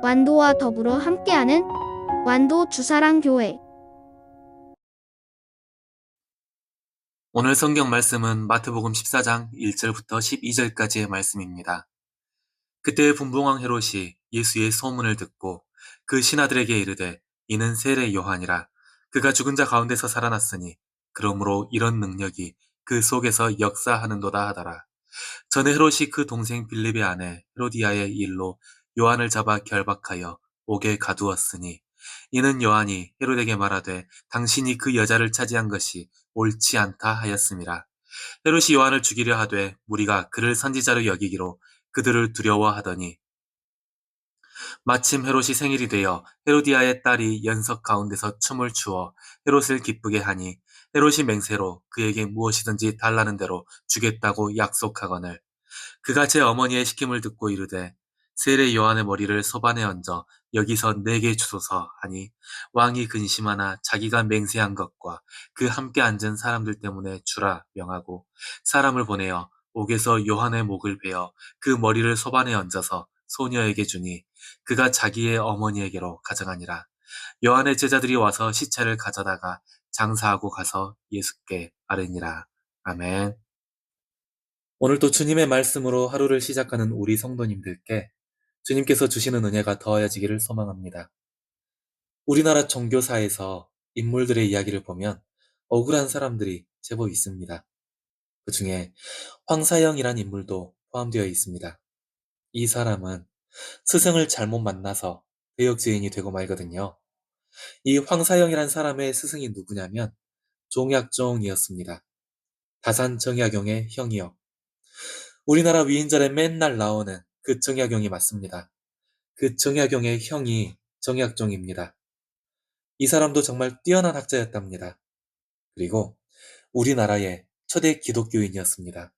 완도와 더불어 함께하는 완도 주사랑교회. 오늘 성경 말씀은 마태복음 14장 1절부터 12절까지의 말씀입니다. 그때 분봉왕 헤롯이 예수의 소문을 듣고 그 신하들에게 이르되 이는 세례 요한이라 그가 죽은 자 가운데서 살아났으니 그러므로 이런 능력이 그 속에서 역사하는도다 하더라. 전에 헤롯이 그 동생 빌립의 아내 헤로디아의 일로 요한을 잡아 결박하여 옥에 가두었으니 이는 요한이 헤롯에게 말하되 당신이 그 여자를 차지한 것이 옳지 않다 하였음이라. 헤롯이 요한을 죽이려 하되 무리가 그를 선지자로 여기기로 그들을 두려워하더니 마침 헤롯이 생일이 되어 헤로디아의 딸이 연석 가운데서 춤을 추어 헤롯을 기쁘게 하니 헤롯이 맹세로 그에게 무엇이든지 달라는 대로 주겠다고 약속하거늘 그가 제 어머니의 시킴을 듣고 이르되 세례 요한의 머리를 소반에 얹어 여기서 내게 주소서 하니 왕이 근심하나 자기가 맹세한 것과 그 함께 앉은 사람들 때문에 주라 명하고 사람을 보내어 옥에서 요한의 목을 베어 그 머리를 소반에 얹어서 소녀에게 주니 그가 자기의 어머니에게로 가져가니라. 요한의 제자들이 와서 시체를 가져다가 장사하고 가서 예수께 아뢰니라. 아멘. 오늘도 주님의 말씀으로 하루를 시작하는 우리 성도님들께 주님께서 주시는 은혜가 더하여지기를 소망합니다. 우리나라 종교사에서 인물들의 이야기를 보면 억울한 사람들이 제법 있습니다. 그 중에 황사영이란 인물도 포함되어 있습니다. 이 사람은 스승을 잘못 만나서 대역죄인이 되고 말거든요. 이 황사영이란 사람의 스승이 누구냐면 종약종이었습니다. 다산 정약용의 형이요. 우리나라 위인전에 맨날 나오는 그 정약용이 맞습니다. 그 정약용의 형이 정약종입니다. 이 사람도 정말 뛰어난 학자였답니다. 그리고 우리나라의 초대 기독교인이었습니다.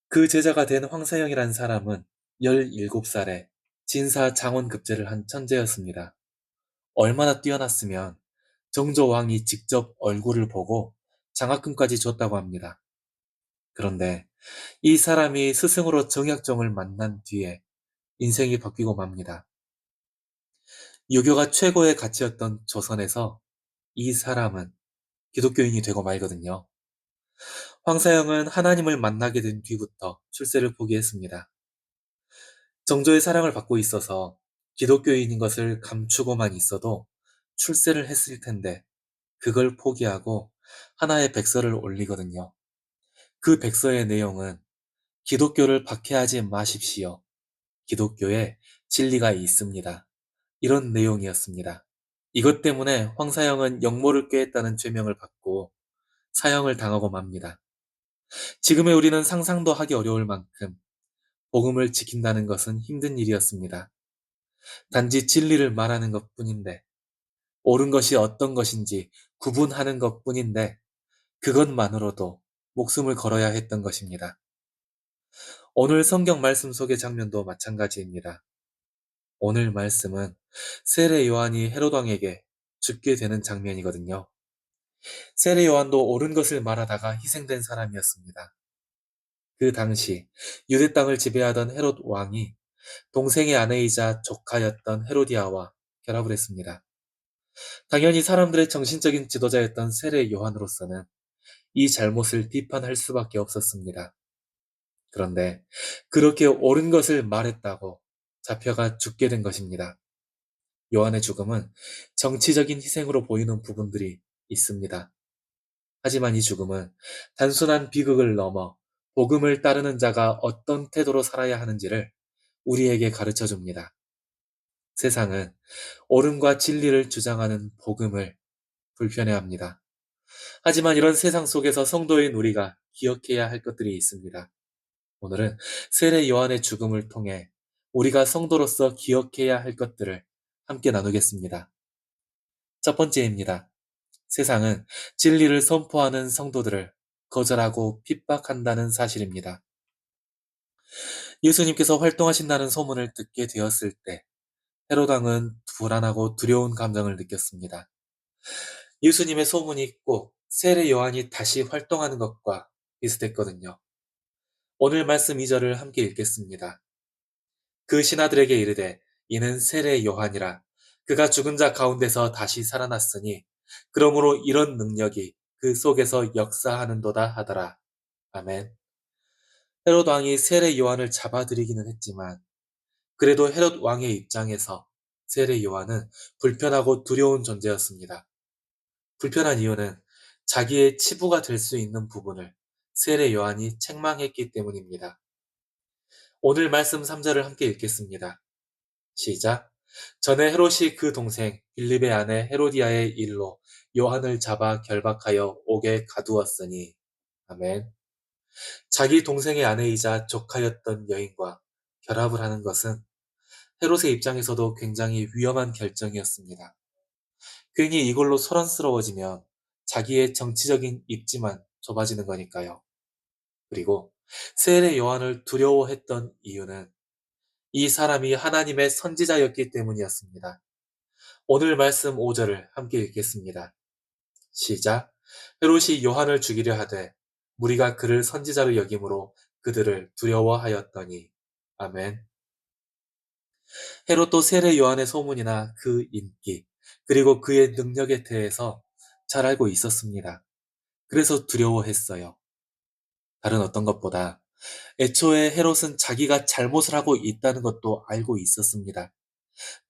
그 제자가 된 황사영이란 사람은 17살에 진사 장원급제를 한 천재였습니다. 얼마나 뛰어났으면 정조왕이 직접 얼굴을 보고 장학금까지 줬다고 합니다. 그런데 이 사람이 스승으로 정약종을 만난 뒤에 인생이 바뀌고 맙니다. 유교가 최고의 가치였던 조선에서 이 사람은 기독교인이 되고 말거든요. 황사영은 하나님을 만나게 된 뒤부터 출세를 포기했습니다. 정조의 사랑을 받고 있어서 기독교인인 것을 감추고만 있어도 출세를 했을 텐데 그걸 포기하고 하나의 백서를 올리거든요. 그 백서의 내용은 기독교를 박해하지 마십시오. 기독교에 진리가 있습니다. 이런 내용이었습니다. 이것 때문에 황사영은 역모를 꾀했다는 죄명을 받고 사형을 당하고 맙니다. 지금의 우리는 상상도 하기 어려울 만큼 복음을 지킨다는 것은 힘든 일이었습니다. 단지 진리를 말하는 것 뿐인데, 옳은 것이 어떤 것인지 구분하는 것 뿐인데, 그것만으로도 목숨을 걸어야 했던 것입니다. 오늘 성경 말씀 속의 장면도 마찬가지입니다. 오늘 말씀은 세례 요한이 헤롯 왕에게 죽게 되는 장면이거든요. 세례 요한도 옳은 것을 말하다가 희생된 사람이었습니다. 그 당시 유대 땅을 지배하던 헤롯 왕이 동생의 아내이자 조카였던 헤로디아와 결합을 했습니다. 당연히 사람들의 정신적인 지도자였던 세례 요한으로서는 이 잘못을 비판할 수밖에 없었습니다. 그런데 그렇게 옳은 것을 말했다고 잡혀가 죽게 된 것입니다. 요한의 죽음은 정치적인 희생으로 보이는 부분들이 있습니다. 하지만 이 죽음은 단순한 비극을 넘어 복음을 따르는 자가 어떤 태도로 살아야 하는지를 우리에게 가르쳐 줍니다. 세상은 옳음과 진리를 주장하는 복음을 불편해합니다. 하지만 이런 세상 속에서 성도인 우리가 기억해야 할 것들이 있습니다. 오늘은 세례 요한의 죽음을 통해 우리가 성도로서 기억해야 할 것들을 함께 나누겠습니다. 첫 번째입니다. 세상은 진리를 선포하는 성도들을 거절하고 핍박한다는 사실입니다. 예수님께서 활동하신다는 소문을 듣게 되었을 때 헤롯 왕은 불안하고 두려운 감정을 느꼈습니다. 예수님의 소문이 꼭 세례 요한이 다시 활동하는 것과 비슷했거든요. 오늘 말씀 2절을 함께 읽겠습니다. 그 신하들에게 이르되 이는 세례 요한이라. 그가 죽은 자 가운데서 다시 살아났으니 그러므로 이런 능력이 그 속에서 역사하는도다 하더라. 아멘. 헤롯 왕이 세례 요한을 잡아들이기는 했지만 그래도 헤롯 왕의 입장에서 세례 요한은 불편하고 두려운 존재였습니다. 불편한 이유는 자기의 치부가 될 수 있는 부분을 세례 요한이 책망했기 때문입니다. 오늘 말씀 3절을 함께 읽겠습니다. 시작. 전에 헤롯이 그 동생 빌립의 아내 헤로디아의 일로 요한을 잡아 결박하여 옥에 가두었으니. 아멘. 자기 동생의 아내이자 조카였던 여인과 결합을 하는 것은 헤롯의 입장에서도 굉장히 위험한 결정이었습니다. 괜히 이걸로 소란스러워지면 자기의 정치적인 입지만 좁아지는 거니까요. 그리고 세례 요한을 두려워했던 이유는 이 사람이 하나님의 선지자였기 때문이었습니다. 오늘 말씀 5절을 함께 읽겠습니다. 시작. 헤롯이 요한을 죽이려 하되 무리가 그를 선지자로 여김으로 그들을 두려워하였더니. 아멘. 헤롯도 세례 요한의 소문이나 그 인기, 그리고 그의 능력에 대해서 잘 알고 있었습니다. 그래서 두려워했어요. 다른 어떤 것보다 애초에 헤롯은 자기가 잘못을 하고 있다는 것도 알고 있었습니다.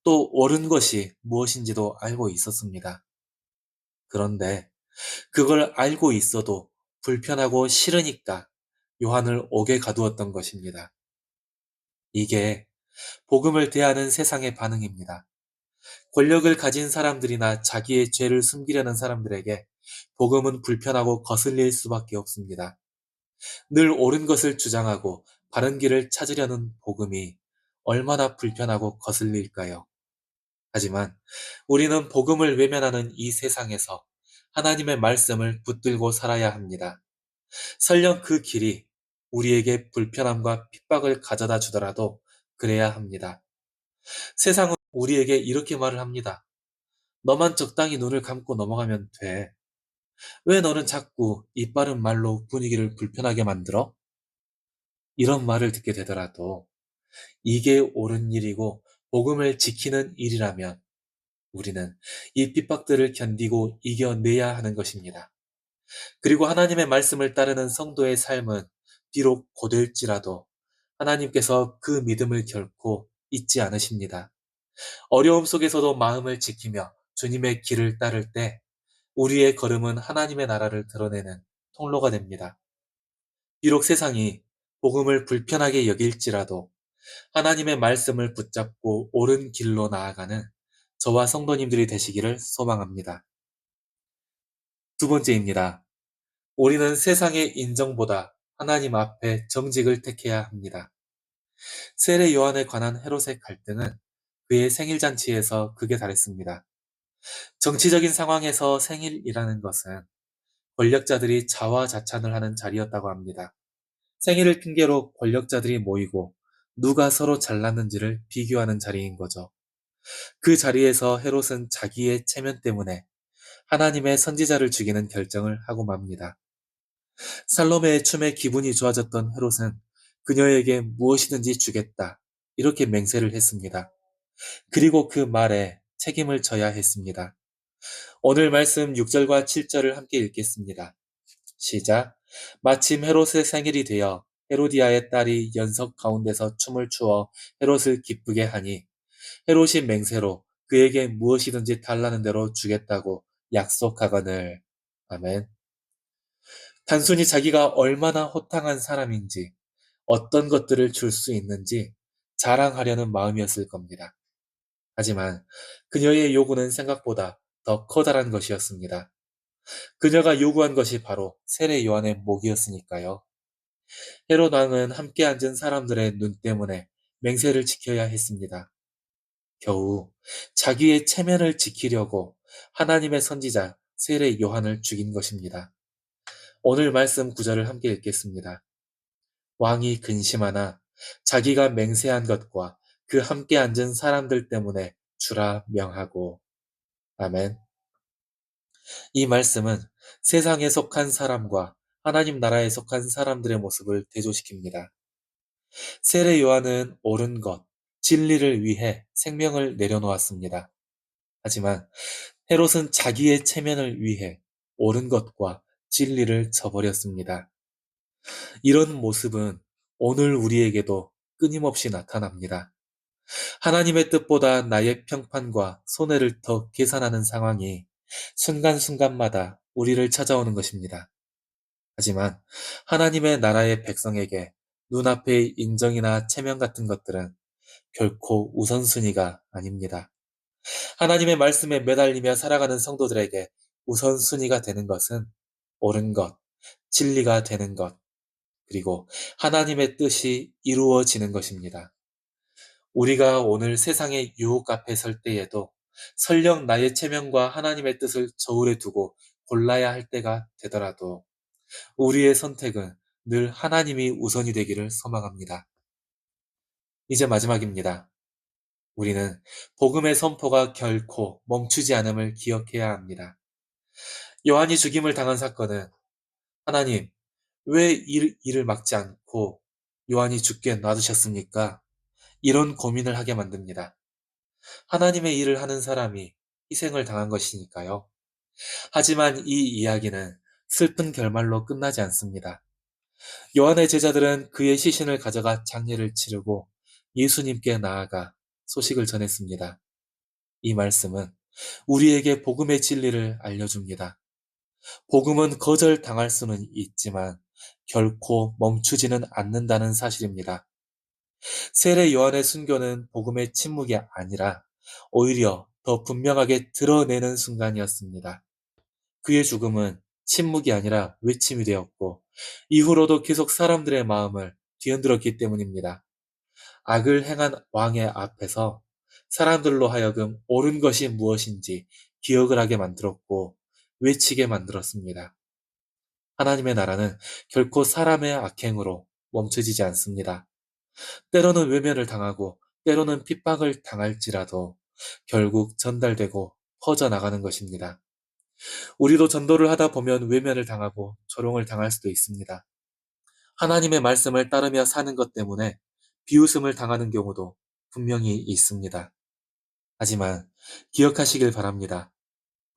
또 옳은 것이 무엇인지도 알고 있었습니다. 그런데 그걸 알고 있어도 불편하고 싫으니까 요한을 옥에 가두었던 것입니다. 이게 복음을 대하는 세상의 반응입니다. 권력을 가진 사람들이나 자기의 죄를 숨기려는 사람들에게 복음은 불편하고 거슬릴 수밖에 없습니다. 늘 옳은 것을 주장하고 바른 길을 찾으려는 복음이 얼마나 불편하고 거슬릴까요? 하지만 우리는 복음을 외면하는 이 세상에서 하나님의 말씀을 붙들고 살아야 합니다. 설령 그 길이 우리에게 불편함과 핍박을 가져다 주더라도 그래야 합니다. 세상은 우리에게 이렇게 말을 합니다. 너만 적당히 눈을 감고 넘어가면 돼. 왜 너는 자꾸 이빠른 말로 분위기를 불편하게 만들어? 이런 말을 듣게 되더라도 이게 옳은 일이고 복음을 지키는 일이라면 우리는 이 핍박들을 견디고 이겨내야 하는 것입니다. 그리고 하나님의 말씀을 따르는 성도의 삶은 비록 고될지라도 하나님께서 그 믿음을 결코 잊지 않으십니다. 어려움 속에서도 마음을 지키며 주님의 길을 따를 때 우리의 걸음은 하나님의 나라를 드러내는 통로가 됩니다. 비록 세상이 복음을 불편하게 여길지라도 하나님의 말씀을 붙잡고 옳은 길로 나아가는 저와 성도님들이 되시기를 소망합니다. 두 번째입니다. 우리는 세상의 인정보다 하나님 앞에 정직을 택해야 합니다. 세례 요한에 관한 헤롯의 갈등은 그의 생일잔치에서 극에 달했습니다. 정치적인 상황에서 생일이라는 것은 권력자들이 자화자찬을 하는 자리였다고 합니다. 생일을 핑계로 권력자들이 모이고 누가 서로 잘났는지를 비교하는 자리인 거죠. 그 자리에서 헤롯은 자기의 체면 때문에 하나님의 선지자를 죽이는 결정을 하고 맙니다. 살로메의 춤에 기분이 좋아졌던 헤롯은 그녀에게 무엇이든지 주겠다 이렇게 맹세를 했습니다. 그리고 그 말에 책임을 져야 했습니다. 오늘 말씀 6절과 7절을 함께 읽겠습니다. 시작. 마침 헤롯의 생일이 되어 헤로디아의 딸이 연석 가운데서 춤을 추어 헤롯을 기쁘게 하니 헤롯이 맹세로 그에게 무엇이든지 달라는 대로 주겠다고 약속하거늘. 아멘. 단순히 자기가 얼마나 호탕한 사람인지 어떤 것들을 줄 수 있는지 자랑하려는 마음이었을 겁니다. 하지만 그녀의 요구는 생각보다 더 커다란 것이었습니다. 그녀가 요구한 것이 바로 세례 요한의 목이었으니까요. 헤롯 왕은 함께 앉은 사람들의 눈 때문에 맹세를 지켜야 했습니다. 겨우 자기의 체면을 지키려고 하나님의 선지자 세례 요한을 죽인 것입니다. 오늘 말씀 9절을 함께 읽겠습니다. 왕이 근심하나 자기가 맹세한 것과 그 함께 앉은 사람들 때문에 주라 명하고. 아멘. 이 말씀은 세상에 속한 사람과 하나님 나라에 속한 사람들의 모습을 대조시킵니다. 세례 요한은 옳은 것, 진리를 위해 생명을 내려놓았습니다. 하지만 헤롯은 자기의 체면을 위해 옳은 것과 진리를 저버렸습니다. 이런 모습은 오늘 우리에게도 끊임없이 나타납니다. 하나님의 뜻보다 나의 평판과 손해를 더 계산하는 상황이 순간순간마다 우리를 찾아오는 것입니다. 하지만 하나님의 나라의 백성에게 눈앞의 인정이나 체면 같은 것들은 결코 우선순위가 아닙니다. 하나님의 말씀에 매달리며 살아가는 성도들에게 우선순위가 되는 것은 옳은 것, 진리가 되는 것, 그리고 하나님의 뜻이 이루어지는 것입니다. 우리가 오늘 세상의 유혹 앞에 설 때에도 설령 나의 체면과 하나님의 뜻을 저울에 두고 골라야 할 때가 되더라도 우리의 선택은 늘 하나님이 우선이 되기를 소망합니다. 이제 마지막입니다. 우리는 복음의 선포가 결코 멈추지 않음을 기억해야 합니다. 요한이 죽임을 당한 사건은 하나님, 왜 이를 막지 않고 요한이 죽게 놔두셨습니까? 이런 고민을 하게 만듭니다. 하나님의 일을 하는 사람이 희생을 당한 것이니까요. 하지만 이 이야기는 슬픈 결말로 끝나지 않습니다. 요한의 제자들은 그의 시신을 가져가 장례를 치르고 예수님께 나아가 소식을 전했습니다. 이 말씀은 우리에게 복음의 진리를 알려줍니다. 복음은 거절당할 수는 있지만 결코 멈추지는 않는다는 사실입니다. 세례 요한의 순교는 복음의 침묵이 아니라 오히려 더 분명하게 드러내는 순간이었습니다. 그의 죽음은 침묵이 아니라 외침이 되었고 이후로도 계속 사람들의 마음을 뒤흔들었기 때문입니다. 악을 행한 왕의 앞에서 사람들로 하여금 옳은 것이 무엇인지 기억을 하게 만들었고 외치게 만들었습니다. 하나님의 나라는 결코 사람의 악행으로 멈춰지지 않습니다. 때로는 외면을 당하고 때로는 핍박을 당할지라도 결국 전달되고 퍼져나가는 것입니다. 우리도 전도를 하다 보면 외면을 당하고 조롱을 당할 수도 있습니다. 하나님의 말씀을 따르며 사는 것 때문에 비웃음을 당하는 경우도 분명히 있습니다. 하지만 기억하시길 바랍니다.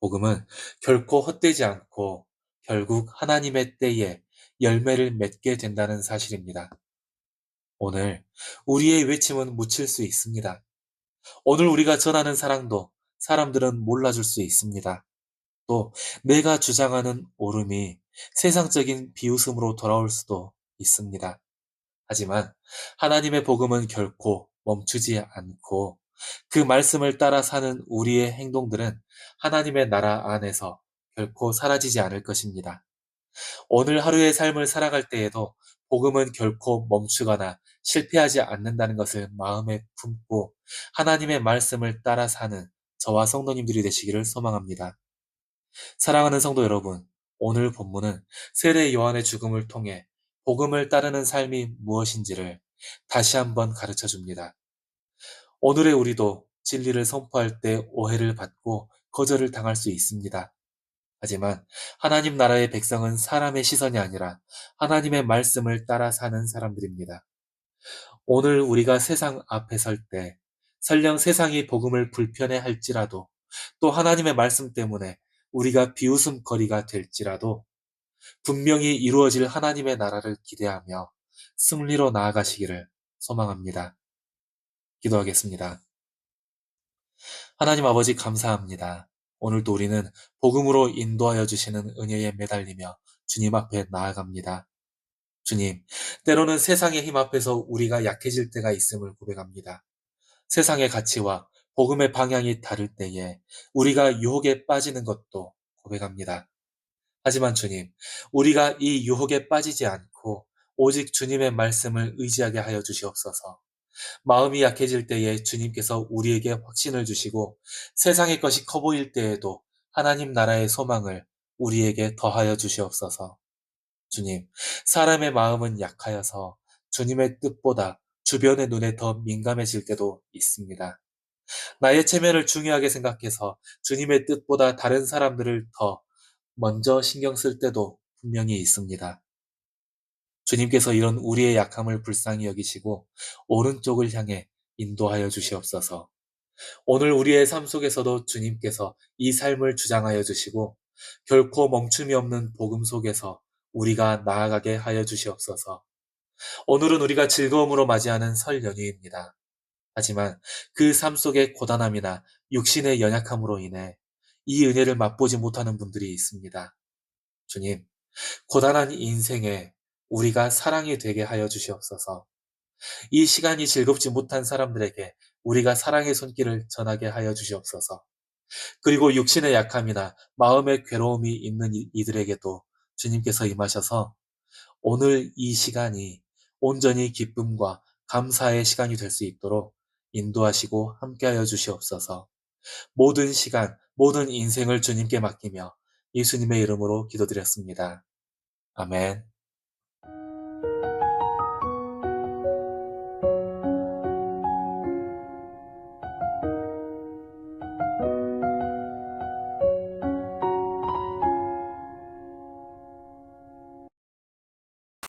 복음은 결코 헛되지 않고 결국 하나님의 때에 열매를 맺게 된다는 사실입니다. 오늘 우리의 외침은 묻힐 수 있습니다. 오늘 우리가 전하는 사랑도 사람들은 몰라줄 수 있습니다. 또 내가 주장하는 옳음이 세상적인 비웃음으로 돌아올 수도 있습니다. 하지만 하나님의 복음은 결코 멈추지 않고 그 말씀을 따라 사는 우리의 행동들은 하나님의 나라 안에서 결코 사라지지 않을 것입니다. 오늘 하루의 삶을 살아갈 때에도 복음은 결코 멈추거나 실패하지 않는다는 것을 마음에 품고 하나님의 말씀을 따라 사는 저와 성도님들이 되시기를 소망합니다. 사랑하는 성도 여러분, 오늘 본문은 세례 요한의 죽음을 통해 복음을 따르는 삶이 무엇인지를 다시 한번 가르쳐 줍니다. 오늘의 우리도 진리를 선포할 때 오해를 받고 거절을 당할 수 있습니다. 하지만 하나님 나라의 백성은 사람의 시선이 아니라 하나님의 말씀을 따라 사는 사람들입니다. 오늘 우리가 세상 앞에 설 때 설령 세상이 복음을 불편해 할지라도 또 하나님의 말씀 때문에 우리가 비웃음거리가 될지라도 분명히 이루어질 하나님의 나라를 기대하며 승리로 나아가시기를 소망합니다. 기도하겠습니다. 하나님 아버지 감사합니다. 오늘도 우리는 복음으로 인도하여 주시는 은혜에 매달리며 주님 앞에 나아갑니다. 주님, 때로는 세상의 힘 앞에서 우리가 약해질 때가 있음을 고백합니다. 세상의 가치와 복음의 방향이 다를 때에 우리가 유혹에 빠지는 것도 고백합니다. 하지만 주님, 우리가 이 유혹에 빠지지 않고 오직 주님의 말씀을 의지하게 하여 주시옵소서. 마음이 약해질 때에 주님께서 우리에게 확신을 주시고 세상의 것이 커 보일 때에도 하나님 나라의 소망을 우리에게 더하여 주시옵소서. 주님, 사람의 마음은 약하여서 주님의 뜻보다 주변의 눈에 더 민감해질 때도 있습니다. 나의 체면을 중요하게 생각해서 주님의 뜻보다 다른 사람들을 더 먼저 신경 쓸 때도 분명히 있습니다. 주님께서 이런 우리의 약함을 불쌍히 여기시고 오른쪽을 향해 인도하여 주시옵소서. 오늘 우리의 삶 속에서도 주님께서 이 삶을 주장하여 주시고 결코 멈춤이 없는 복음 속에서 우리가 나아가게 하여 주시옵소서. 오늘은 우리가 즐거움으로 맞이하는 설 연휴입니다. 하지만 그 삶 속의 고단함이나 육신의 연약함으로 인해 이 은혜를 맛보지 못하는 분들이 있습니다. 주님, 고단한 인생에 우리가 사랑이 되게 하여 주시옵소서. 이 시간이 즐겁지 못한 사람들에게 우리가 사랑의 손길을 전하게 하여 주시옵소서. 그리고 육신의 약함이나 마음의 괴로움이 있는 이들에게도 주님께서 임하셔서 오늘 이 시간이 온전히 기쁨과 감사의 시간이 될 수 있도록 인도하시고 함께하여 주시옵소서. 모든 시간, 모든 인생을 주님께 맡기며 예수님의 이름으로 기도드렸습니다. 아멘.